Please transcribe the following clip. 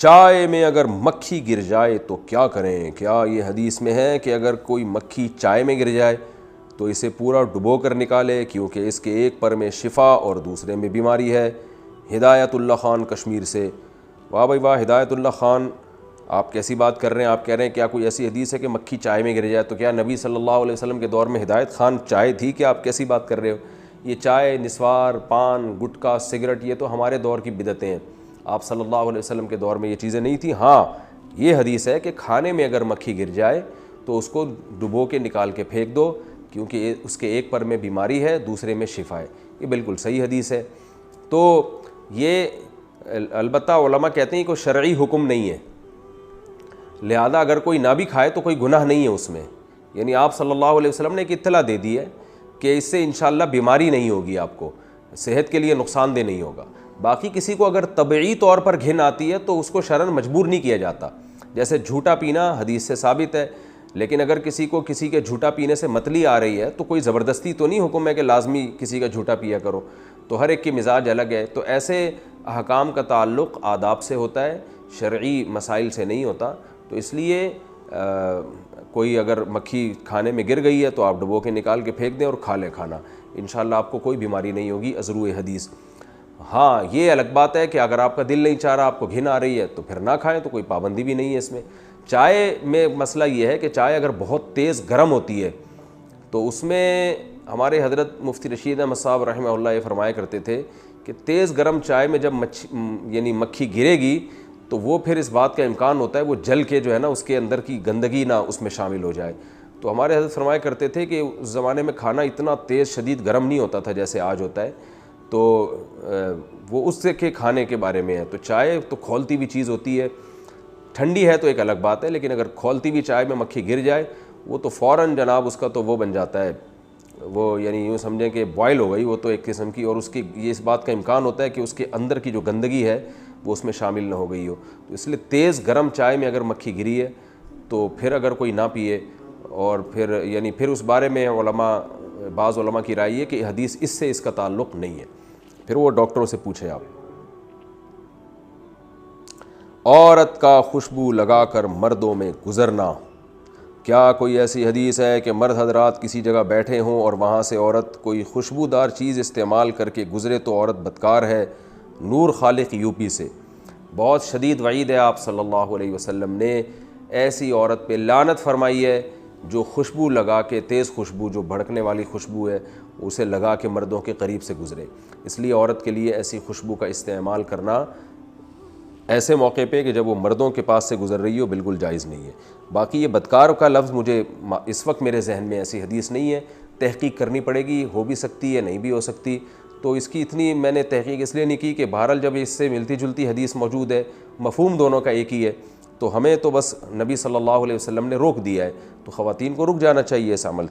چائے میں اگر مکھی گر جائے تو کیا کریں؟ کیا یہ حدیث میں ہے کہ اگر کوئی مکھی چائے میں گر جائے تو اسے پورا ڈبو کر نکالے کیونکہ اس کے ایک پر میں شفا اور دوسرے میں بیماری ہے؟ ہدایت اللہ خان کشمیر سے۔ واہ بھائی واہ ہدایت اللہ خان، آپ کیسی بات کر رہے ہیں؟ آپ کہہ رہے ہیں کیا کوئی ایسی حدیث ہے کہ مکھی چائے میں گر جائے؟ تو کیا نبی صلی اللہ علیہ وسلم کے دور میں ہدایت خان چائے تھی؟ کہ آپ کیسی بات کر رہے ہو؟ یہ چائے، نسوار، پان، گٹکا، سگریٹ، یہ تو ہمارے دور کی بدعتیں ہیں۔ آپ صلی اللہ علیہ وسلم کے دور میں یہ چیزیں نہیں تھیں۔ ہاں یہ حدیث ہے کہ کھانے میں اگر مکھی گر جائے تو اس کو ڈبو کے نکال کے پھینک دو کیونکہ اس کے ایک پر میں بیماری ہے، دوسرے میں شفا ہے۔ یہ بالکل صحیح حدیث ہے۔ تو یہ البتہ علماء کہتے ہیں کہ کوئی شرعی حکم نہیں ہے، لہذا اگر کوئی نہ بھی کھائے تو کوئی گناہ نہیں ہے اس میں۔ یعنی آپ صلی اللہ علیہ وسلم نے ایک اطلاع دے دی ہے کہ اس سے انشاءاللہ بیماری نہیں ہوگی، آپ کو صحت کے لیے نقصان دہ نہیں ہوگا۔ باقی کسی کو اگر طبعی طور پر گھن آتی ہے تو اس کو شرعاً مجبور نہیں کیا جاتا۔ جیسے جھوٹا پینا حدیث سے ثابت ہے، لیکن اگر کسی کو کسی کے جھوٹا پینے سے متلی آ رہی ہے تو کوئی زبردستی تو نہیں حکم ہے کہ لازمی کسی کا جھوٹا پیا کرو۔ تو ہر ایک کی مزاج الگ ہے، تو ایسے احکام کا تعلق آداب سے ہوتا ہے، شرعی مسائل سے نہیں ہوتا۔ تو اس لیے کوئی اگر مکھی کھانے میں گر گئی ہے تو آپ ڈبو کے نکال کے پھینک دیں اور کھا لیں کھانا، انشاءاللہ آپ کو کوئی بیماری نہیں ہوگی ازروع حدیث۔ ہاں یہ الگ بات ہے کہ اگر آپ کا دل نہیں چاہ رہا، آپ کو گھن آ رہی ہے تو پھر نہ کھائیں، تو کوئی پابندی بھی نہیں ہے اس میں۔ چائے میں مسئلہ یہ ہے کہ چائے اگر بہت تیز گرم ہوتی ہے تو اس میں ہمارے حضرت مفتی رشید احمد صاحب رحمہ اللہ یہ فرمایا کرتے تھے کہ تیز گرم چائے میں جب یعنی مکھی گرے گی تو وہ پھر اس بات کا امکان ہوتا ہے وہ جل کے جو ہے نا اس کے اندر کی گندگی نہ اس میں شامل ہو جائے۔ تو ہمارے حضرت فرمایا کرتے تھے کہ اس زمانے میں کھانا اتنا تیز شدید گرم نہیں ہوتا تھا جیسے آج ہوتا ہے، تو وہ اس سے کے کھانے کے بارے میں ہے۔ تو چائے تو کھولتی ہوئی چیز ہوتی ہے، ٹھنڈی ہے تو ایک الگ بات ہے، لیکن اگر کھولتی ہوئی چائے میں مکھی گر جائے وہ تو فوراً جناب اس کا تو وہ بن جاتا ہے، وہ یعنی یوں سمجھیں کہ بوائل ہو گئی وہ تو ایک قسم کی، اور اس کی یہ اس بات کا امکان ہوتا ہے کہ اس کے اندر کی جو گندگی ہے وہ اس میں شامل نہ ہو گئی ہو۔ تو اس لیے تیز گرم چائے میں اگر مکھی گری ہے تو پھر اگر کوئی نہ پیے، اور پھر یعنی پھر اس بارے میں بعض علماء کی رائے ہے کہ حدیث اس سے اس کا تعلق نہیں ہے، پھر وہ ڈاکٹروں سے پوچھیں آپ۔ عورت کا خوشبو لگا کر مردوں میں گزرنا، کیا کوئی ایسی حدیث ہے کہ مرد حضرات کسی جگہ بیٹھے ہوں اور وہاں سے عورت کوئی خوشبودار چیز استعمال کر کے گزرے تو عورت بدکار ہے؟ نور خالق یو پی سے۔ بہت شدید وعید ہے، آپ صلی اللہ علیہ وسلم نے ایسی عورت پہ لعنت فرمائی ہے جو خوشبو لگا کے، تیز خوشبو جو بھڑکنے والی خوشبو ہے اسے لگا کے مردوں کے قریب سے گزرے۔ اس لیے عورت کے لیے ایسی خوشبو کا استعمال کرنا ایسے موقع پہ کہ جب وہ مردوں کے پاس سے گزر رہی ہو بالکل جائز نہیں ہے۔ باقی یہ بدکار کا لفظ مجھے اس وقت میرے ذہن میں ایسی حدیث نہیں ہے، تحقیق کرنی پڑے گی، ہو بھی سکتی ہے نہیں بھی ہو سکتی، تو اس کی اتنی میں نے تحقیق اس لیے نہیں کی کہ بہرحال جب اس سے ملتی جلتی حدیث موجود ہے، مفہوم دونوں کا ایک ہی ہے، تو ہمیں تو بس نبی صلی اللہ علیہ وسلم نے روک دیا ہے، تو خواتین کو رک جانا چاہیے اس عمل سے۔